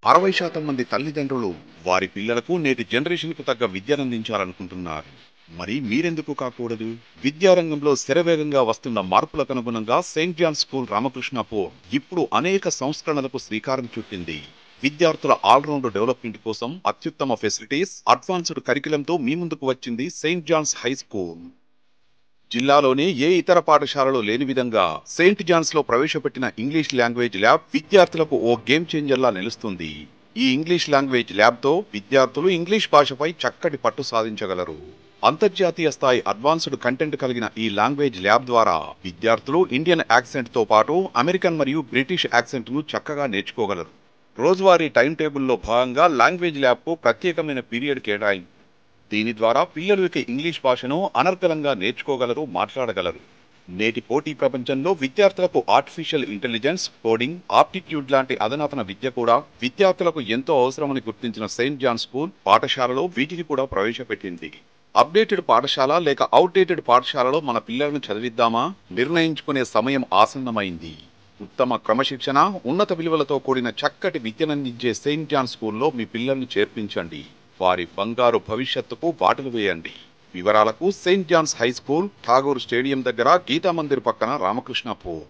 60% మంది తల్లిదండ్రులు వారి పిల్లలకు నేటి జనరేషన్కు తగ్గ విద్యనందించాలనుకుంటున్నారు. మరి మీరెందుకు కాకూడదు? విద్యారంగంలో శరవేగంగా వస్తున్న మార్పులకు అనుగుణంగా సెయింట్ జాన్ స్కూల్ రామకృష్ణాపూర్ ఇప్పుడు అనేక సంస్కరణలకు శ్రీకారం చుట్టింది. విద్యార్థుల ఆల్రౌండ్ డెవలప్మెంట్ కోసం అత్యుత్తమ ఫెసిలిటీస్, అడ్వాన్స్డ్ కరికులంతో మీ ముందుకు వచ్చింది సెయింట్ జాన్స్ హై స్కూల్. జిల్లాలోనే ఏ ఇతర పాఠశాలలో లేని విధంగా సెయింట్ జాన్స్ లో ప్రవేశపెట్టిన ఇంగ్లీష్ లాంగ్వేజ్ ల్యాబ్ విద్యార్థులకు ఓ గేమ్ చేంజర్లా నిలుస్తుంది. ఈ ఇంగ్లీష్ లాంగ్వేజ్ ల్యాబ్ తో విద్యార్థులు ఇంగ్లీష్ భాషపై చక్కటి పట్టు సాధించగలరు. అంతర్జాతీయ స్థాయి అడ్వాన్స్డ్ కంటెంట్ కలిగిన ఈ లాంగ్వేజ్ ల్యాబ్ ద్వారా విద్యార్థులు ఇండియన్ యాక్సెంట్ తో పాటు అమెరికన్ మరియు బ్రిటిష్ యాక్సెంట్ ను చక్కగా నేర్చుకోగలరు. రోజువారీ టైం టేబుల్లో భాగంగా లాంగ్వేజ్ ల్యాబ్ కు ప్రత్యేకమైన పీరియడ్ కేటాయింది. దీని ద్వారా పిల్లలు ఇంగ్లీష్ భాషను అనర్గళంగా నేర్చుకోగలరు, మాట్లాడగలరు. నేటి పోటీ ప్రపంచంలో విద్యార్థులకు ఆర్టిఫిషియల్ ఇంటెలిజెన్స్, కోడింగ్, ఆప్టిట్యూడ్ లాంటి అధునాతన విద్య కూడా విద్యార్థులకు ఎంతో అవసరమని గుర్తించిన సెయింట్ జాన్ స్కూల్ పాఠశాలలో వీటిని కూడా ప్రవేశపెట్టింది. అప్డేటెడ్ పాఠశాల లేక అవుట్డేటెడ్ పాఠశాలలో మన పిల్లలను చదివిద్దామా నిర్ణయించుకునే సమయం ఆసన్నమైంది. ఉత్తమ క్రమశిక్షణ, ఉన్నత విలువలతో కూడిన చక్కటి విద్యనందించే సెయింట్ జాన్ స్కూల్లో మీ పిల్లల్ని చేర్పించండి. వారి బంగారు భవిష్యత్తుకు బాటలు వేయండి. వివరాలకు Saint John's high school, Tagore stadium దగ్గర, గీతా మందిర్ పక్కన, రామకృష్ణాపూర్.